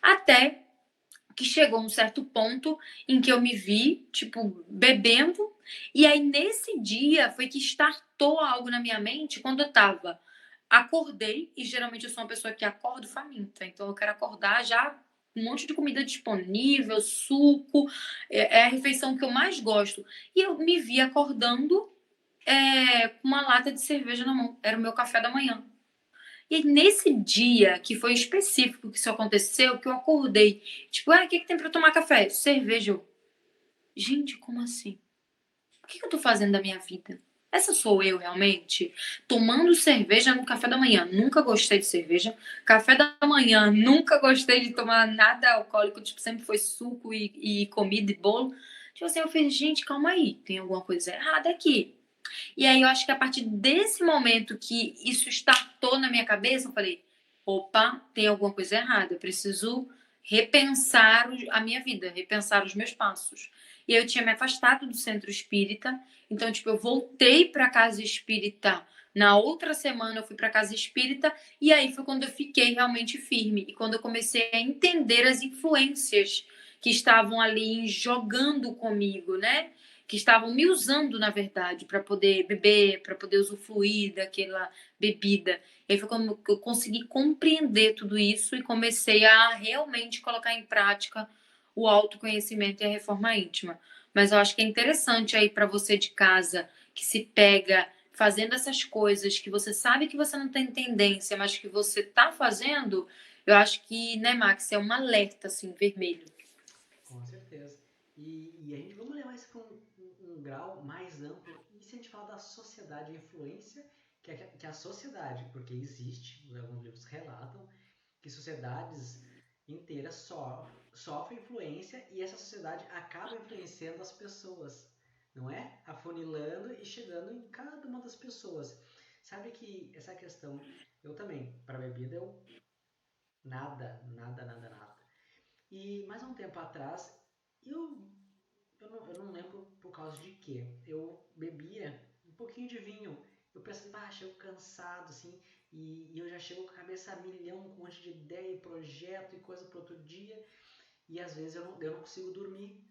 Até que chegou um certo ponto em que eu me vi, tipo, bebendo. E aí, nesse dia, foi que startou algo na minha mente quando eu tava. Acordei, e geralmente eu sou uma pessoa que acordo faminta. Então, eu quero acordar já um monte de comida disponível, suco. É a refeição que eu mais gosto. E eu me vi acordando com uma lata de cerveja na mão. Era o meu café da manhã. E nesse dia, que foi específico que isso aconteceu, que eu acordei, tipo, o que tem pra tomar café? Cerveja. Gente, como assim? O que eu tô fazendo da minha vida? Essa sou eu realmente? Tomando cerveja no café da manhã. Nunca gostei de cerveja. Café da manhã, nunca gostei de tomar nada alcoólico. Tipo, sempre foi suco e comida e bolo. Tipo assim, eu falei, gente, calma aí. Tem alguma coisa errada aqui. E aí eu acho que a partir desse momento que isso startou na minha cabeça, eu falei, opa, tem alguma coisa errada, eu preciso repensar a minha vida, repensar os meus passos. E eu tinha me afastado do centro espírita, então, tipo, eu voltei para casa espírita. Na outra semana eu fui para casa espírita e aí foi quando eu fiquei realmente firme e quando eu comecei a entender as influências que estavam ali jogando comigo, né? que estavam me usando, na verdade, para poder beber, para poder usufruir daquela bebida. E aí foi como eu consegui compreender tudo isso e comecei a realmente colocar em prática o autoconhecimento e a reforma íntima. Mas eu acho que é interessante aí para você de casa que se pega fazendo essas coisas que você sabe que você não tem tendência, mas que você está fazendo, eu acho que, né, Max, é um alerta assim vermelho. Com certeza. E a gente vamos levar isso para um grau mais amplo. E se a gente fala da sociedade, a influência que a sociedade, porque existe, alguns livros relatam, que sociedades inteiras sofrem influência e essa sociedade acaba influenciando as pessoas, não é? Afunilando e chegando em cada uma das pessoas. Sabe que essa questão, eu também, para bebida, eu nada, nada, nada, nada. E mais um tempo atrás, eu, eu não lembro por causa de quê. Eu bebia um pouquinho de vinho. Eu pensei, chego cansado, assim, e eu já chego com a cabeça a milhão, com um monte de ideia e projeto e coisa para outro dia. E às vezes eu não consigo dormir.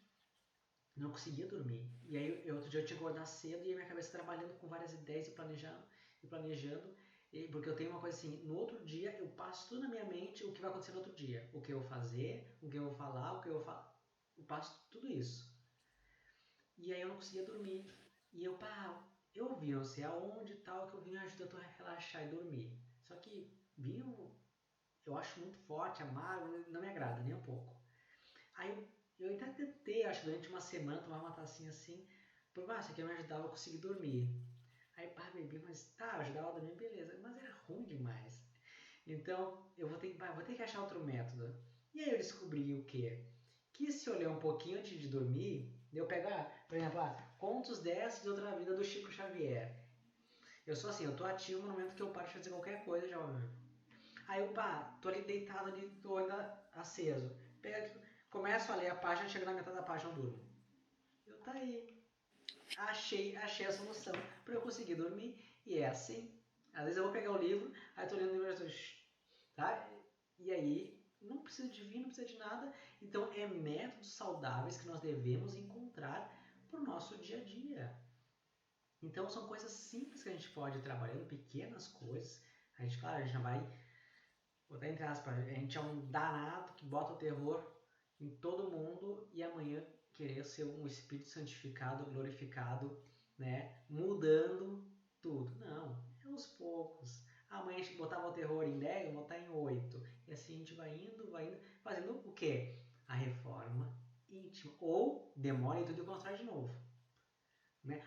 Não conseguia dormir. E aí outro dia eu tinha que acordar cedo e a minha cabeça trabalhando com várias ideias e planejando. Porque eu tenho uma coisa assim, no outro dia eu passo tudo na minha mente o que vai acontecer no outro dia. O que eu vou fazer, o que eu vou falar, o que eu vou falar. Eu passo tudo isso. E aí eu não conseguia dormir. E eu vi não sei aonde e tal, que o vinho ajuda a relaxar e dormir. Só que vinho eu acho muito forte, amargo, não me agrada nem um pouco. Aí eu até tentei, acho, durante uma semana, tomar uma tacinha assim, por isso aqui me ajudava a conseguir dormir. Aí, bebi, mas tá, ajudava a dormir, beleza, mas era ruim demais. Então, vou ter que achar outro método. E aí eu descobri o quê? Que se eu ler um pouquinho antes de dormir, eu pegar, por exemplo, Contos dessa de Outra Vida do Chico Xavier. Eu sou assim, eu tô ativo no momento que eu paro de fazer qualquer coisa, já. Aí eu, tô ali deitado ali, tô ainda aceso. Pego, começo a ler a página, chego na metade da página, eu durmo. Eu tá aí. Achei a solução para eu conseguir dormir. E é assim. Às vezes eu vou pegar o livro, aí tô lendo o livro, tá? E aí, não precisa de vinho, não precisa de nada. Então, é métodos saudáveis que nós devemos encontrar pro nosso dia a dia. Então, são coisas simples que a gente pode ir trabalhando, pequenas coisas. A gente, claro, a gente não vai botar entre aspas, a gente é um danado que bota o terror em todo mundo e amanhã querer ser um espírito santificado, glorificado, né? Mudando tudo. Não, é aos poucos. Amanhã a gente botava o terror em 10, vamos botar em 8. E assim a gente vai indo, fazendo o quê? A reforma íntima. Ou demora e tudo e constrói de novo. Né?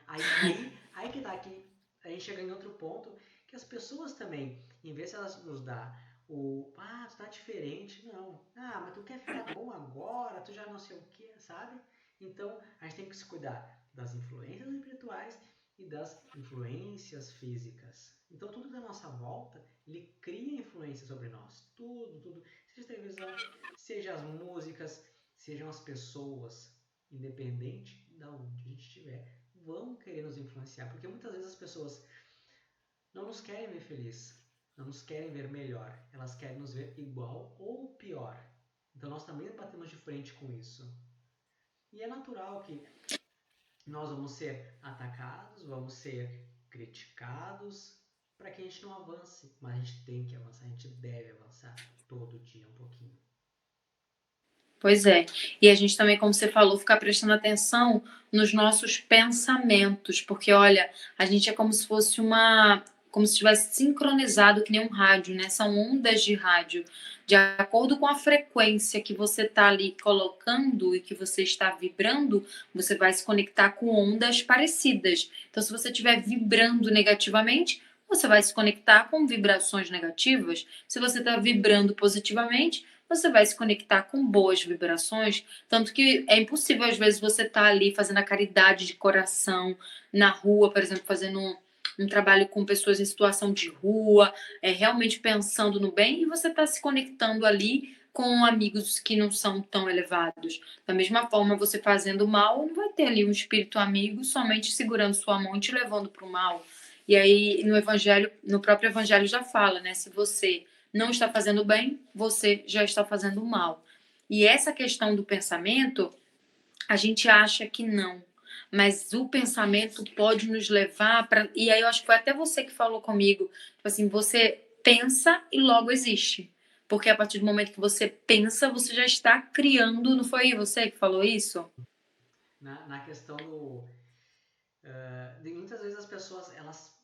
Aí que tá aqui, a gente chega em outro ponto, que as pessoas também, em vez de elas nos dar tu tá diferente, não. Mas tu quer ficar bom agora, tu já não sei o que, sabe? Então, a gente tem que se cuidar das influências espirituais e das influências físicas. Então, tudo da nossa volta, ele cria influência sobre nós. Tudo, tudo. Seja a televisão, seja as músicas, sejam as pessoas, independente de onde a gente estiver, vão querer nos influenciar. Porque muitas vezes as pessoas não nos querem ver felizes, não nos querem ver melhor, elas querem nos ver igual ou pior. Então nós também batemos de frente com isso. E é natural que nós vamos ser atacados, vamos ser criticados, para que a gente não avance. Mas a gente tem que avançar, a gente deve avançar todo dia um pouquinho. Pois é. E a gente também, como você falou, ficar prestando atenção nos nossos pensamentos, porque olha, a gente é como se fosse como se estivesse sincronizado que nem um rádio, né? São ondas de rádio. De acordo com a frequência que você está ali colocando e que você está vibrando, você vai se conectar com ondas parecidas. Então, se você estiver vibrando negativamente, você vai se conectar com vibrações negativas. Se você está vibrando positivamente, você vai se conectar com boas vibrações, tanto que é impossível, às vezes, você estar ali fazendo a caridade de coração, na rua, por exemplo, fazendo um trabalho com pessoas em situação de rua, realmente pensando no bem, e você está se conectando ali com amigos que não são tão elevados. Da mesma forma, você fazendo mal, não vai ter ali um espírito amigo somente segurando sua mão e te levando para o mal. E aí, no Evangelho, no próprio Evangelho já fala, né? Se você não está fazendo bem, você já está fazendo mal. E essa questão do pensamento, a gente acha que não. mas o pensamento pode nos levar para. E aí eu acho que foi até você que falou comigo, tipo assim, você pensa e logo existe. Porque a partir do momento que você pensa, você já está criando. Não foi você que falou isso? Na questão de muitas vezes as pessoas, elas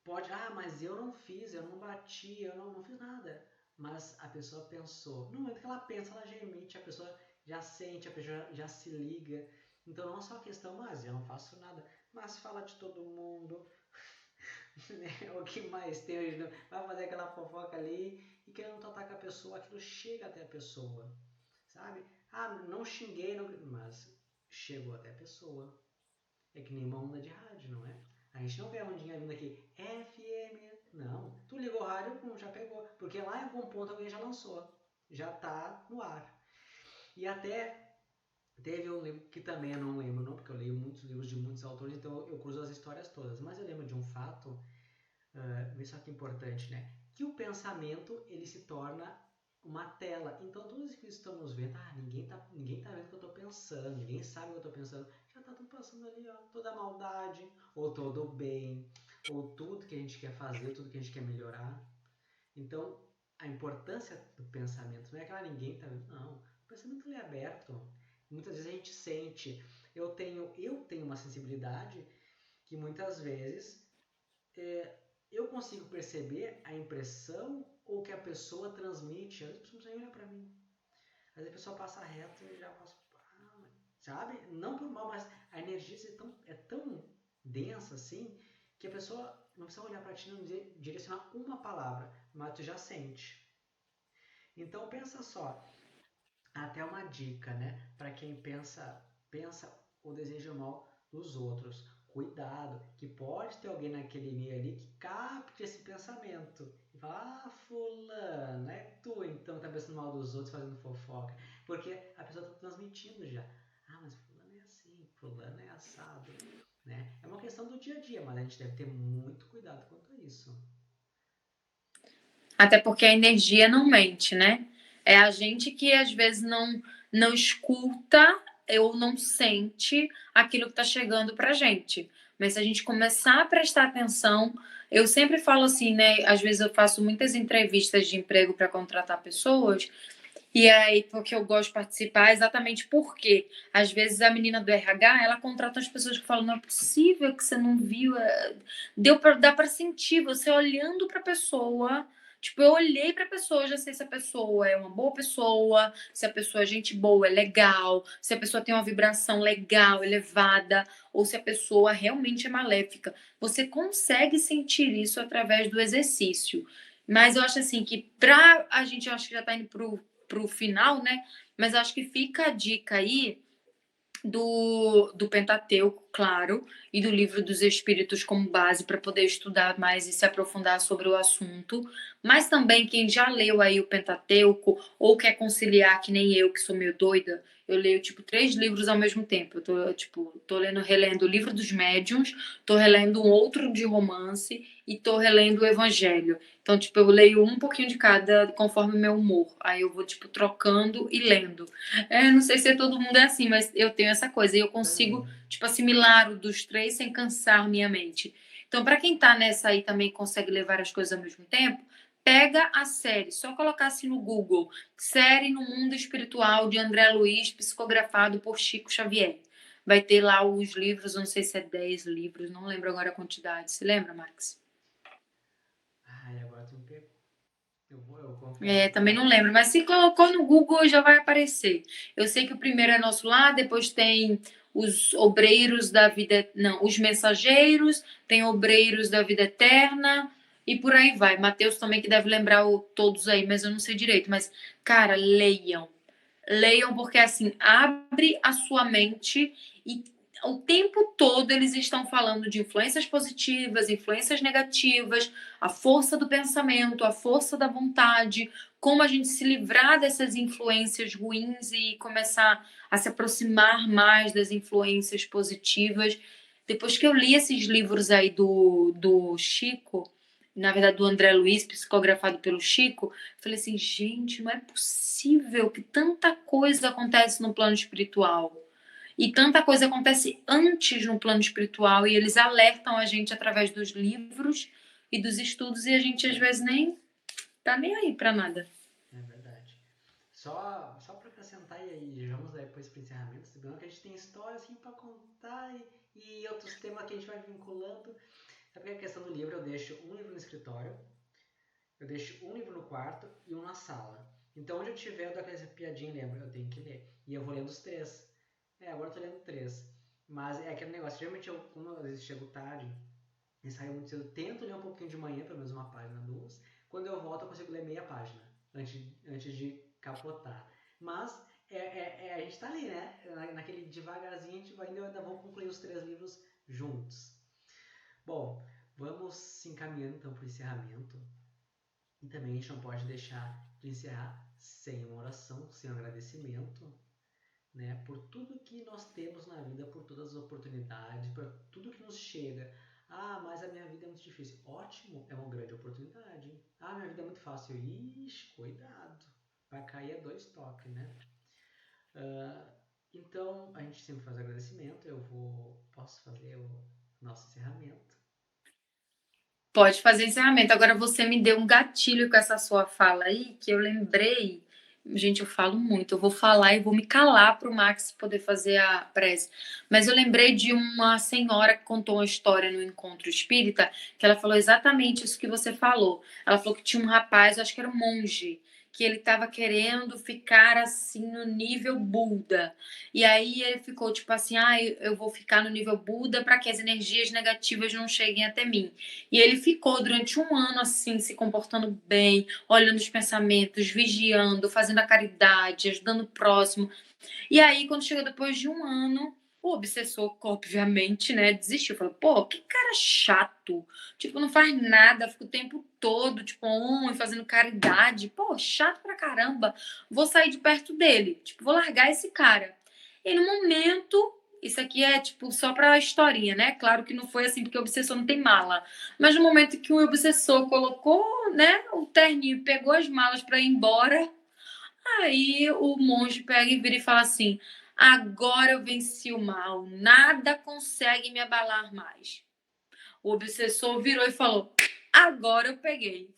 podem, mas eu não fiz, eu não bati, eu não fiz nada. Mas a pessoa pensou. No momento que ela pensa, ela já emite, a pessoa já sente, a pessoa já se liga. Então não é só a questão, mas eu não faço nada, mas fala de todo mundo, né? O que mais tem hoje, vai fazer aquela fofoca ali e querendo tratar com a pessoa, aquilo chega até a pessoa, sabe? Não xinguei, não, mas chegou até a pessoa. É que nem uma onda de rádio, não é? A gente não vê a ondinha vindo aqui, FM, não. Tu ligou o rádio, já pegou. Porque lá em algum ponto alguém já lançou. Já tá no ar. E até teve um livro que também eu não lembro, não, porque eu leio muitos livros de muitos autores, então eu cruzo as histórias todas. Mas eu lembro de um fato, isso aqui é importante, né? Que o pensamento, ele se torna uma tela. Então, tudo isso que estamos vendo, ninguém tá vendo o que eu estou pensando, ninguém sabe o que eu estou pensando. Já tá tudo passando ali, ó, toda a maldade, ou todo o bem, ou tudo que a gente quer fazer, tudo que a gente quer melhorar. Então, a importância do pensamento não é que ninguém tá vendo, não. O pensamento ele é aberto. Muitas vezes a gente sente. Eu tenho uma sensibilidade que muitas vezes eu consigo perceber a impressão ou que a pessoa transmite. Às vezes a pessoa não olha pra mim. Às vezes a pessoa passa reto e já passa. Sabe? Não por mal, mas a energia é tão densa assim que a pessoa não precisa olhar pra ti e não direcionar uma palavra, mas tu já sente. Então pensa só, até uma dica, né? Para quem pensa ou deseja mal dos outros. Cuidado, que pode ter alguém naquele meio ali que capte esse pensamento. E fala, fulano, é tu então que tá pensando mal dos outros, fazendo fofoca. Porque a pessoa tá transmitindo já. Mas fulano é assim, fulano é assado. Né? É uma questão do dia a dia, mas a gente deve ter muito cuidado quanto a isso. Até porque a energia não mente, né? É a gente que às vezes não escuta ou não sente aquilo que está chegando para a gente. Mas se a gente começar a prestar atenção, eu sempre falo assim, né? Às vezes eu faço muitas entrevistas de emprego para contratar pessoas. E aí, porque eu gosto de participar, exatamente porque, às vezes, a menina do RH, ela contrata as pessoas que falam, não é possível que você não viu. Dá para sentir, você olhando para a pessoa. Tipo, eu olhei para a pessoa, já sei se a pessoa é uma boa pessoa, se a pessoa é gente boa, é legal, se a pessoa tem uma vibração legal, elevada, ou se a pessoa realmente é maléfica. Você consegue sentir isso através do exercício. Mas eu acho assim que para a gente, eu acho que já está indo para o final, né? Mas acho que fica a dica aí do Pentateuco, claro, e do Livro dos Espíritos como base para poder estudar mais e se aprofundar sobre o assunto. Mas também quem já leu aí o Pentateuco ou quer conciliar, que nem eu, que sou meio doida, eu leio tipo 3 livros ao mesmo tempo. Eu tô relendo o Livro dos Médiuns, tô relendo um outro de romance e tô relendo o Evangelho. Então, tipo, eu leio um pouquinho de cada conforme o meu humor. Aí eu vou, tipo, trocando e lendo. Não sei se todo mundo é assim, mas eu tenho essa coisa. E eu consigo, Também. tipo, assimilar o dos 3 sem cansar minha mente. Então, para quem tá nessa aí também consegue levar as coisas ao mesmo tempo, pega a série. Só colocar assim no Google. Série no Mundo Espiritual, de André Luiz, psicografado por Chico Xavier. Vai ter lá os livros, não sei se é 10 livros, não lembro agora a quantidade. Você lembra, Max? Agora tu me pegou. Eu confesso que Também tá. não lembro, mas se colocou no Google já vai aparecer. Eu sei que o primeiro é Nosso Lar, depois tem os obreiros da vida, não, os mensageiros, tem obreiros da vida eterna e por aí vai. Mateus também que deve lembrar todos aí, mas eu não sei direito. Mas, cara, leiam. Leiam porque assim, abre a sua mente e o tempo todo eles estão falando de influências positivas, influências negativas, a força do pensamento, a força da vontade, como a gente se livrar dessas influências ruins e começar a se aproximar mais das influências positivas. Depois que eu li esses livros aí do Chico, na verdade do André Luiz, psicografado pelo Chico, falei assim, gente, não é possível que tanta coisa acontece no plano espiritual. E tanta coisa acontece antes no plano espiritual e eles alertam a gente através dos livros e dos estudos e a gente às vezes nem tá nem aí pra nada. É verdade. Só para acrescentar e aí, vamos depois para encerramento, sabendo que a gente tem história assim para contar e outros temas que a gente vai vinculando. Sabe que a questão do livro, eu deixo um livro no escritório, eu deixo um livro no quarto e um na sala. Então, onde eu tiver, eu dou aquela piadinha, lembro, eu tenho que ler. E eu vou lendo os três. Agora eu tô lendo três. Mas é aquele negócio, geralmente eu, como às vezes chego tarde e saio muito cedo, tento ler um pouquinho de manhã, pelo menos uma página, duas. Quando eu volto, eu consigo ler meia página, antes de capotar. Mas a gente tá ali, né? Naquele devagarzinho, a gente vai, ainda vou concluir os três livros juntos. Bom, vamos se encaminhando então para o encerramento. E também a gente não pode deixar de encerrar sem uma oração, sem um agradecimento, né, por tudo que nós temos na vida, por todas as oportunidades, por tudo que nos chega. Ah, mas a minha vida é muito difícil. Ótimo, é uma grande oportunidade. Ah, minha vida é muito fácil. Ixi, cuidado. Vai cair a dois toques, né? Então, a gente sempre faz agradecimento. Posso fazer o nosso encerramento. Pode fazer encerramento. Agora você me deu um gatilho com essa sua fala aí, que eu lembrei. Gente, eu falo muito. Eu vou falar e vou me calar para o Max poder fazer a prece. Mas eu lembrei de uma senhora que contou uma história no encontro espírita, que ela falou exatamente isso que você falou. Ela falou que tinha um rapaz, eu acho que era um monge, que ele estava querendo ficar assim no nível Buda. E aí ele ficou tipo assim: ah, eu vou ficar no nível Buda para que as energias negativas não cheguem até mim. E ele ficou durante um ano assim, se comportando bem, olhando os pensamentos, vigiando, fazendo a caridade, ajudando o próximo. E aí, quando chegou depois de um ano, o obsessor, obviamente, né, desistiu. Falou, pô, que cara chato. Tipo, não faz nada, fica o tempo todo, tipo, fazendo caridade. Pô, chato pra caramba. Vou sair de perto dele. Tipo, vou largar esse cara. E no momento, isso aqui é, tipo, só pra historinha, né? Claro que não foi assim, porque o obsessor não tem mala. Mas no momento que o obsessor colocou, né, o terninho, pegou as malas pra ir embora, aí o monge pega e vira e fala assim: agora eu venci o mal, nada consegue me abalar mais. O obsessor virou e falou: agora eu peguei.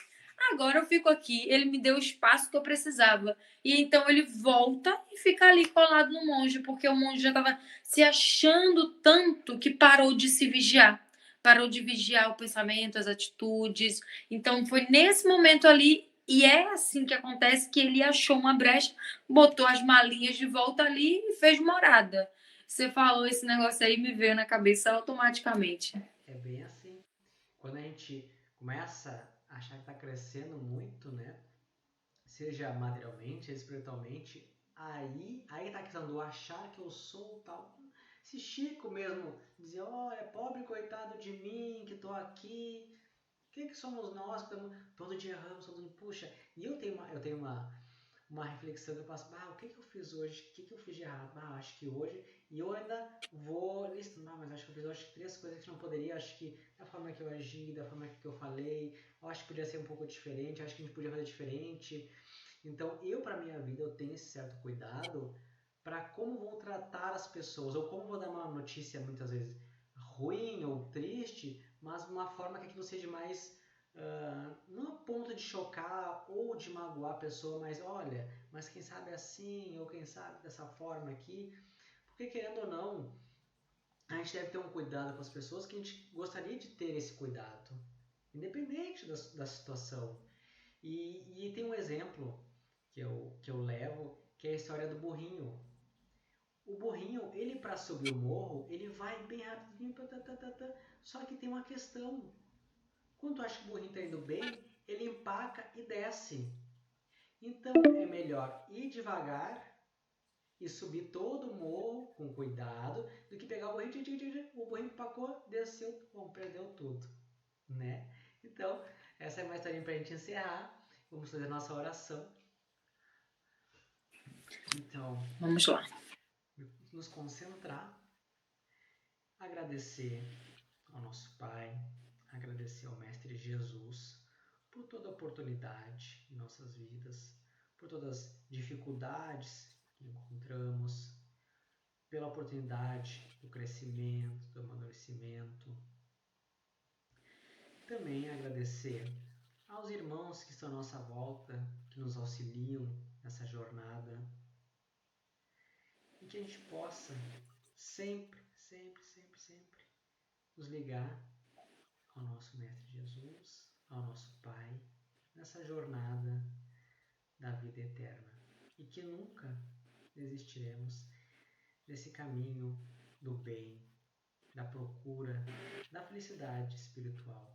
Agora eu fico aqui. Ele me deu o espaço que eu precisava. E então ele volta e fica ali colado no monge, porque o monge já estava se achando tanto que parou de se vigiar. Parou de vigiar o pensamento, as atitudes. Então foi nesse momento ali, e é assim que acontece, que ele achou uma brecha, botou as malinhas de volta ali e fez morada. Você falou esse negócio aí, me veio na cabeça automaticamente. É bem assim. Quando a gente começa a achar que está crescendo muito, né? Seja materialmente, espiritualmente, aí tá a questão do achar que eu sou tal. Se Chico mesmo dizia, olha, pobre coitado de mim, que tô aqui, quem que somos nós que estamos todo dia erramos, todo mundo, puxa. E eu tenho uma reflexão que eu passo, o que eu fiz hoje? O que eu fiz de errado? Acho que hoje, e eu ainda vou listando, mas acho que eu fiz hoje três coisas que não poderia, acho que da forma que eu agi, da forma que eu falei, eu acho que podia ser um pouco diferente, acho que a gente podia fazer diferente. Então, para minha vida, eu tenho esse certo cuidado para como vou tratar as pessoas, ou como vou dar uma notícia muitas vezes ruim ou triste, mas de uma forma que aquilo seja mais, não a ponto de chocar ou de magoar a pessoa, mas olha, mas quem sabe assim, ou quem sabe dessa forma aqui, porque querendo ou não, a gente deve ter um cuidado com as pessoas que a gente gostaria de ter esse cuidado, independente da situação. E tem um exemplo que eu levo, que é a história do burrinho. O burrinho, ele para subir o morro, ele vai bem rapidinho, só que tem uma questão. Quando tu acha que o burrinho está indo bem, ele empaca e desce. Então é melhor ir devagar e subir todo o morro com cuidado do que pegar o burrinho, o burrinho empacou, desceu, bom, perdeu tudo, né? Então, essa é uma historinha para a gente encerrar. Vamos fazer a nossa oração. Então, Vamos lá. nos concentrar, agradecer ao nosso Pai, agradecer ao Mestre Jesus por toda a oportunidade em nossas vidas, por todas as dificuldades que encontramos, pela oportunidade do crescimento, do amadurecimento. Também agradecer aos irmãos que estão à nossa volta, que nos auxiliam nessa jornada. E que a gente possa sempre, sempre, sempre, sempre nos ligar ao nosso Mestre Jesus, ao nosso Pai, nessa jornada da vida eterna. E que nunca desistiremos desse caminho do bem, da procura, da felicidade espiritual.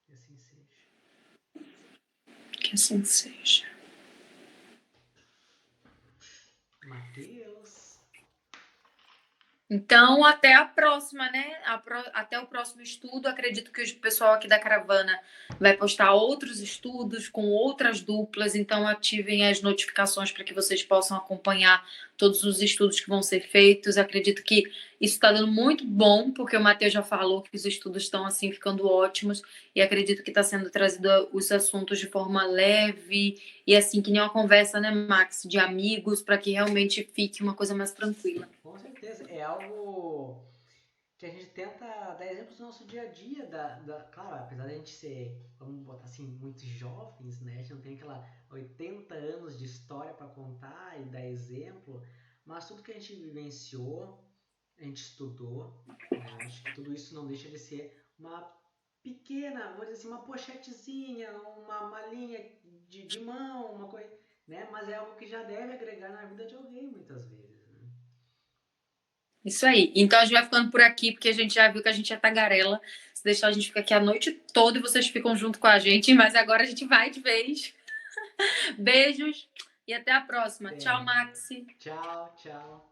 Que assim seja. Que assim seja. Mateus. Então, até a próxima, né? Até o próximo estudo. Acredito que o pessoal aqui da caravana vai postar outros estudos com outras duplas. Então, ativem as notificações para que vocês possam acompanhar todos os estudos que vão ser feitos. Acredito que isso está dando muito bom, porque o Matheus já falou que os estudos estão assim ficando ótimos. E acredito que está sendo trazido os assuntos de forma leve e assim, que nem uma conversa, né, Max, de amigos, para que realmente fique uma coisa mais tranquila. Com certeza, é algo que a gente tenta dar exemplos do nosso dia a dia, claro, apesar de a gente ser, vamos botar assim, muito jovens, né, a gente não tem aquela 80 anos de história para contar e dar exemplo, mas tudo que a gente vivenciou, a gente estudou, né, acho que tudo isso não deixa de ser uma pequena, vou dizer assim, uma pochetezinha, uma malinha de mão, uma coisa, né, mas é algo que já deve agregar na vida de alguém muitas vezes. Isso aí. Então a gente vai ficando por aqui, porque a gente já viu que a gente é tagarela. Se deixar, a gente fica aqui a noite toda e vocês ficam junto com a gente. Mas agora a gente vai de vez. Beijos e até a próxima. Até. Tchau, Maxi. Tchau, tchau.